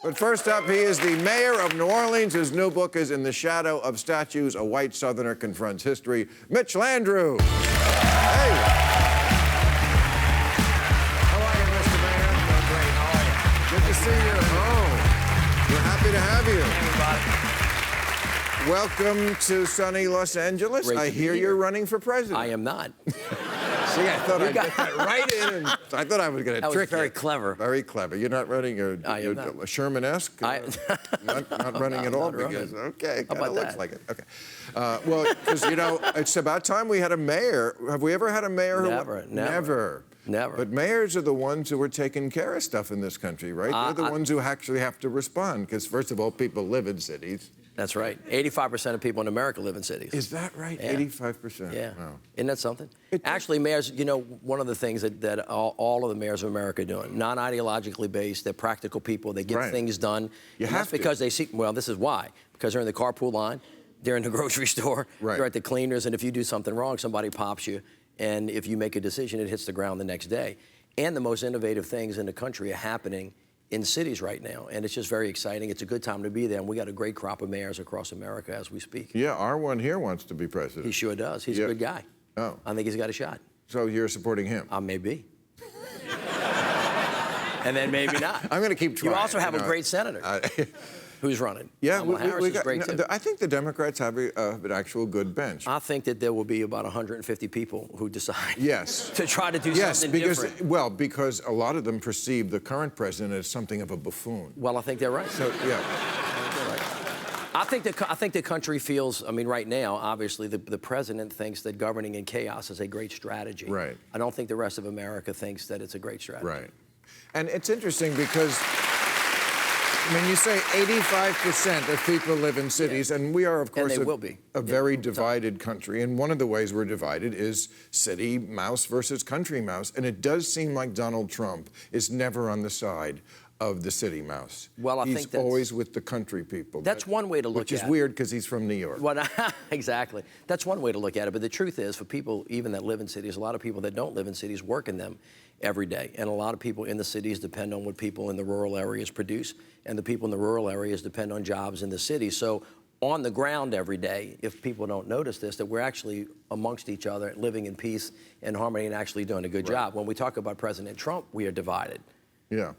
But first up, he is the mayor of New Orleans. His new book is In the Shadow of Statues, A White Southerner Confronts History. Mitch Landrieu. Hey. How are you, Mr. Mayor? I'm great. How are you? Good to see you. Oh, we're happy to have you. Everybody. Welcome to sunny Los Angeles. Great I to be hear here. you're running for president. I am not. See, I thought I'd get that right in. And I thought I was going to trick you. That was very clever. Very clever. You're not running a Sherman-esque? Not running at all? Because, okay, kind of looks like it. Okay. Well, because, you know, it's about time we had a mayor. Have we ever had a mayor who... Never. But mayors are the ones who are taking care of stuff in this country, right? They're the ones who actually have to respond, because, first of all, people live in cities. That's right. 85% of people in America live in cities. Is that right? Yeah. 85%? Yeah. Wow. Isn't that something? Actually, mayors, you know, one of the things that all of the mayors of America are doing, non-ideologically based, they're practical people, they get things done. That's because they see, well, this is why. Because they're in the carpool line, they're in the grocery store, they're at the cleaners, and if you do something wrong, somebody pops you, and if you make a decision, it hits the ground the next day. And the most innovative things in the country are happening in cities right now, and it's just very exciting. It's a good time to be there, and we got a great crop of mayors across America as we speak. Yeah, our one here wants to be president. He sure does. He's a good guy. Oh. I think he's got a shot. So you're supporting him? I may be. And then maybe not. I'm going to keep trying. You also have a great senator who's running. Yeah, Harris is great too. I think the Democrats have an actual good bench. I think that there will be about 150 people who decide to try to do something different. Well, because a lot of them perceive the current president as something of a buffoon. Well, I think they're right. So, yeah. I think the country feels, I mean, right now, obviously, the president thinks that governing in chaos is a great strategy. Right. I don't think the rest of America thinks that it's a great strategy. Right. And it's interesting because, I mean, you say 85% of people live in cities, and we are, of course, a very divided country. And one of the ways we're divided is city mouse versus country mouse. And it does seem like Donald Trump is never on the side of the city mouse. Well, I think he's always with the country people. That's one way to look at it. Which is weird because he's from New York. Well, exactly. That's one way to look at it. But the truth is, for people even that live in cities, a lot of people that don't live in cities work in them every day. And a lot of people in the cities depend on what people in the rural areas produce. And the people in the rural areas depend on jobs in the city. So on the ground every day, if people don't notice this, that we're actually amongst each other, living in peace and harmony and actually doing a good job. When we talk about President Trump, we are divided. Yeah.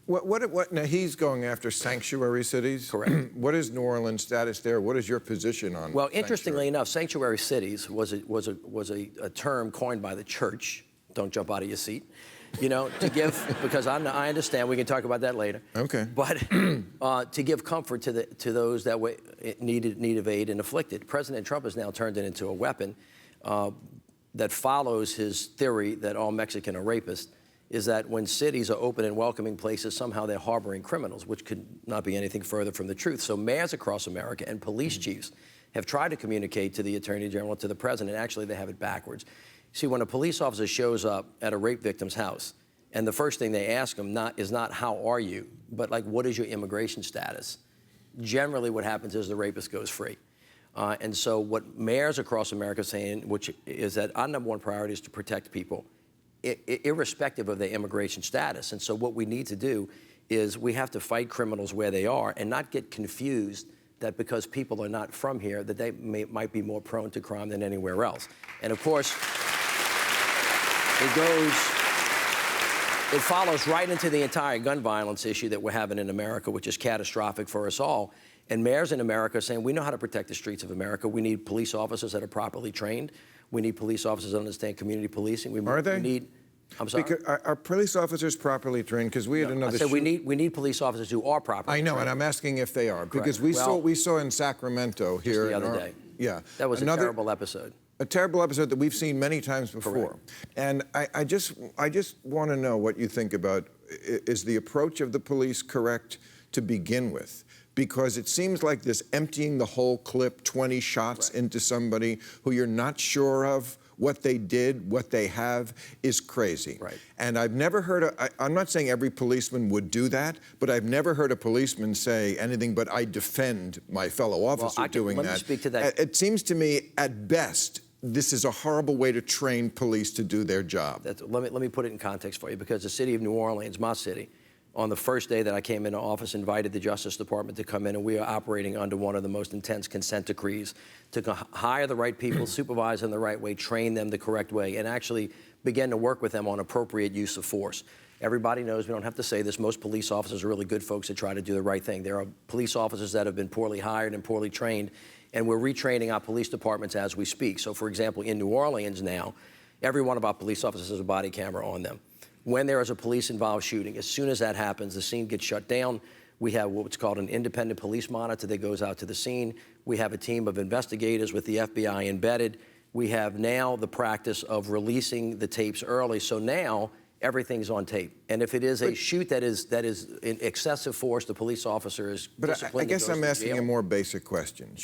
Now, he's going after sanctuary cities. Correct. What is New Orleans' status there? What is your position on Well, interestingly enough, sanctuary cities was a term coined by the church. Don't jump out of your seat. You know, to give, because I understand, we can talk about that later. Okay. But to give comfort to those that need of aid and afflicted. President Trump has now turned it into a weapon that follows his theory that all Mexicans are rapists, is that when cities are open and welcoming places, somehow they're harboring criminals, which could not be anything further from the truth. So mayors across America and police chiefs have tried to communicate to the Attorney General, to the President. Actually, they have it backwards. See, when a police officer shows up at a rape victim's house, and the first thing they ask him is not how are you, but like, what is your immigration status? Generally, what happens is the rapist goes free. And so what mayors across America are saying, which is that our number one priority is to protect people, irrespective of their immigration status. And so what we need to do is we have to fight criminals where they are and not get confused that because people are not from here, that they might be more prone to crime than anywhere else. And of course, it follows right into the entire gun violence issue that we're having in America, which is catastrophic for us all. And mayors in America are saying, we know how to protect the streets of America. We need police officers that are properly trained. We need police officers that understand community policing. Are they? I'm sorry? Because are police officers properly trained? Because we had another... I said we need police officers who are properly trained. I know, and I'm asking if they are. Because we saw in Sacramento here... Just the other day. Yeah. That was a terrible episode. A terrible episode that we've seen many times before. Correct. And I just want to know what you think about, is the approach of the police correct to begin with? Because it seems like this emptying the whole clip, 20 shots into somebody who you're not sure of, what they did, what they have, is crazy. Right. And I've never heard, I'm not saying every policeman would do that, but I've never heard a policeman say anything but I defend my fellow officer doing that. Let me speak to that. It seems to me, at best, this is a horrible way to train police to do their job. Let me put it in context for you, because the city of New Orleans, my city, on the first day that I came into office, invited the Justice Department to come in, and we are operating under one of the most intense consent decrees to hire the right people, supervise them the right way, train them the correct way, and actually begin to work with them on appropriate use of force. Everybody knows, we don't have to say this, most police officers are really good folks that try to do the right thing. There are police officers that have been poorly hired and poorly trained, and we're retraining our police departments as we speak. So, for example, in New Orleans now, every one of our police officers has a body camera on them. When there is a police-involved shooting, as soon as that happens, the scene gets shut down. We have what's called an independent police monitor that goes out to the scene. We have a team of investigators with the FBI embedded. We have now the practice of releasing the tapes early. So now everything's on tape. And if it is a shoot that is in excessive force, the police officer is disciplined. But I guess I'm asking a more basic question.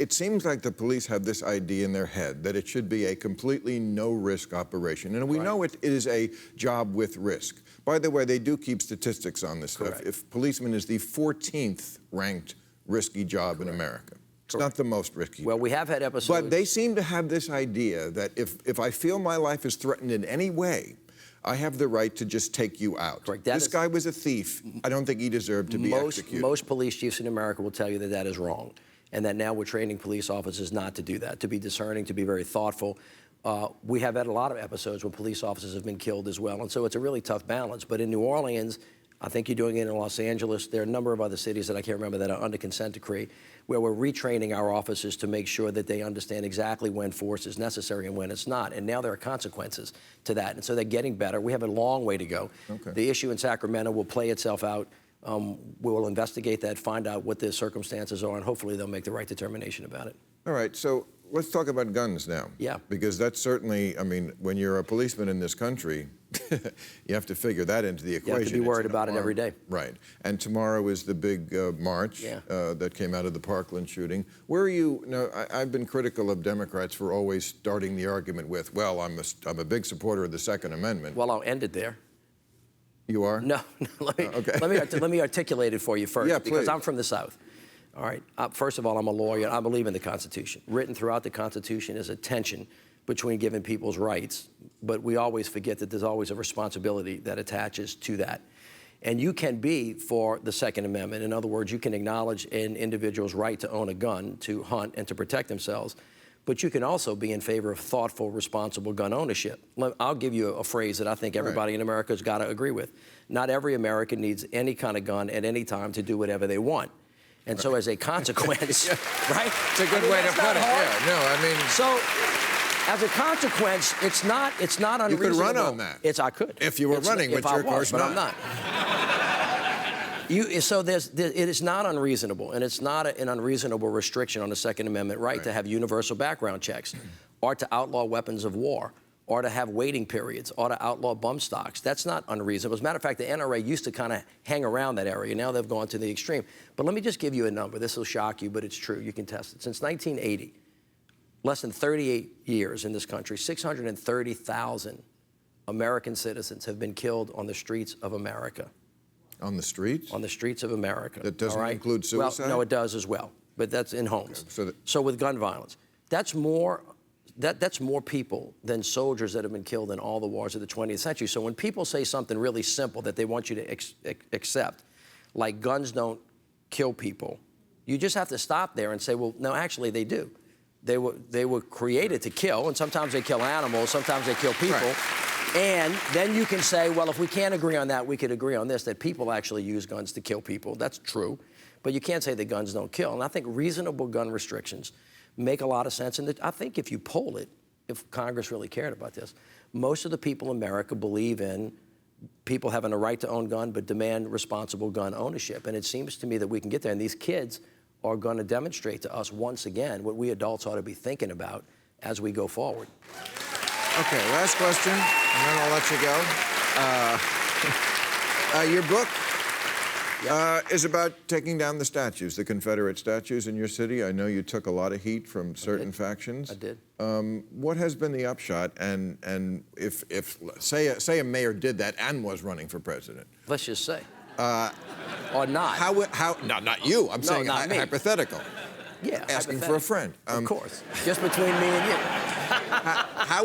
It seems like the police have this idea in their head that it should be a completely no-risk operation. And we know it is a job with risk. By the way, they do keep statistics on this stuff. If policeman is the 14th ranked risky job in America. It's not the most risky. Well, we have had episodes. But they seem to have this idea that if I feel my life is threatened in any way, I have the right to just take you out. Correct. This guy was a thief. I don't think he deserved to be executed. Most police chiefs in America will tell you that that is wrong, and that now we're training police officers not to do that, to be discerning, to be very thoughtful. We have had a lot of episodes where police officers have been killed as well, and so it's a really tough balance. But in New Orleans, I think you're doing it in Los Angeles. There are a number of other cities that I can't remember that are under consent decree, where we're retraining our officers to make sure that they understand exactly when force is necessary and when it's not. And now there are consequences to that. And so they're getting better. We have a long way to go. Okay. The issue in Sacramento will play itself out. We will investigate that, find out what the circumstances are, and hopefully they'll make the right determination about it. All right, so let's talk about guns now. Yeah. Because that's certainly, I mean, when you're a policeman in this country, you have to figure that into the equation. You have to be worried about it every day. Right. And tomorrow is the big march that came out of the Parkland shooting. Where are you? Now, I've been critical of Democrats for always starting the argument with, well, I'm a big supporter of the Second Amendment. Well, I'll end it there. You are? No, let me articulate it for you first, because I'm from the South. All right, first of all, I'm a lawyer. I believe in the Constitution. Written throughout the Constitution is a tension between giving people's rights, but we always forget that there's always a responsibility that attaches to that. And you can be for the Second Amendment. In other words, you can acknowledge an individual's right to own a gun, to hunt, and to protect themselves, but you can also be in favor of thoughtful, responsible gun ownership. I'll give you a phrase that I think everybody in America has got to agree with. Not every American needs any kind of gun at any time to do whatever they want. And so as a consequence, right? It's a good way to put it. Yeah, no, I mean. So as a consequence, it's not unreasonable. You could run on that. I could. If you were running, which you're of course but not. I'm not. It is not unreasonable, and it's not an unreasonable restriction on the Second Amendment right to have universal background checks, or to outlaw weapons of war, or to have waiting periods, or to outlaw bump stocks. That's not unreasonable. As a matter of fact, the NRA used to kind of hang around that area. Now they've gone to the extreme. But let me just give you a number. This will shock you, but it's true. You can test it. Since 1980, less than 38 years in this country, 630,000 American citizens have been killed on the streets of America. On the streets? On the streets of America. That doesn't include suicide? Well, no, it does as well, but that's in homes. Okay, so with gun violence, that's more people than soldiers that have been killed in all the wars of the 20th century. So when people say something really simple that they want you to accept, like guns don't kill people, you just have to stop there and say, well, no, actually they do. They were created to kill, and sometimes they kill animals, sometimes they kill people. Right. And then you can say, well, if we can't agree on that, we could agree on this, that people actually use guns to kill people. That's true. But you can't say that guns don't kill. And I think reasonable gun restrictions make a lot of sense. And I think if you poll it, if Congress really cared about this, most of the people in America believe in people having a right to own gun, but demand responsible gun ownership. And it seems to me that we can get there. And these kids are going to demonstrate to us once again what we adults ought to be thinking about as we go forward. Okay, last question, and then I'll let you go. Your book is about taking down the statues, the Confederate statues in your city. I know you took a lot of heat from certain factions. I did. What has been the upshot? And if say a mayor did that and was running for president? Let's just say. Or not. How? No, not you. I'm saying not me. Hypothetical. Yeah, asking for a friend. Of course. Just between me and you. how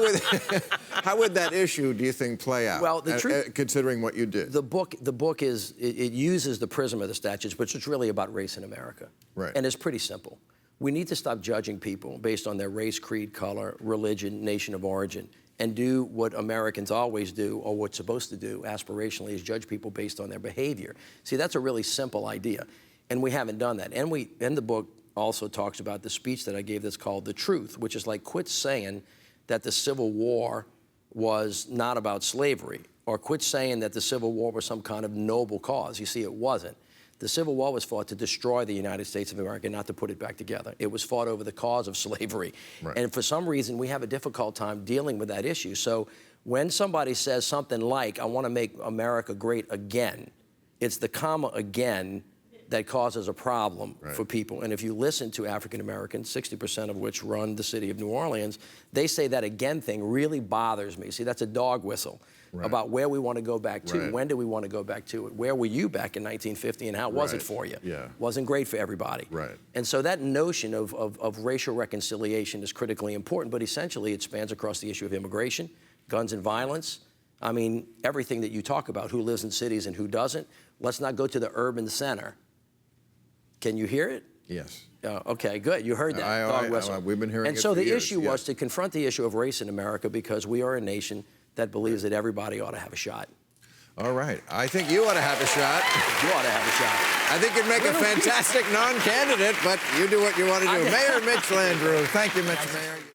would that issue, do you think, play out? Well, the truth, considering what you did. the book is it uses the prism of the statutes, but it's really about race in America. Right. And it's pretty simple. We need to stop judging people based on their race, creed, color, religion, nation of origin, and do what Americans always do, or what's supposed to do aspirationally, is judge people based on their behavior. See, that's a really simple idea, and we haven't done that. And the book also talks about the speech that I gave that's called The Truth, which is like, quit saying that the Civil War was not about slavery, or quit saying that the Civil War was some kind of noble cause. You see, it wasn't. The Civil War was fought to destroy the United States of America, not to put it back together. It was fought over the cause of slavery. Right. And for some reason, we have a difficult time dealing with that issue. So when somebody says something like, I want to make America great again, it's the comma again that causes a problem for people. And if you listen to African Americans, 60% of which run the city of New Orleans, they say that again thing really bothers me. See, that's a dog whistle about where we want to go back to. When do we want to go back to it? Where were you back in 1950 and how was it for you? Yeah. Wasn't great for everybody. Right. And so that notion of racial reconciliation is critically important, but essentially it spans across the issue of immigration, guns and violence. I mean, everything that you talk about, who lives in cities and who doesn't. Let's not go to the urban center. Can you hear it? Yes. Okay, good. You heard that dog whistle. We've been hearing it And so for the years, issue was to confront the issue of race in America, because we are a nation that believes that everybody ought to have a shot. All right. I think you ought to have a shot. You ought to have a shot. I think you'd make a fantastic non-candidate, but you do what you want to do. Mayor Mitch Landrieu. Thank you, Mr. Mayor.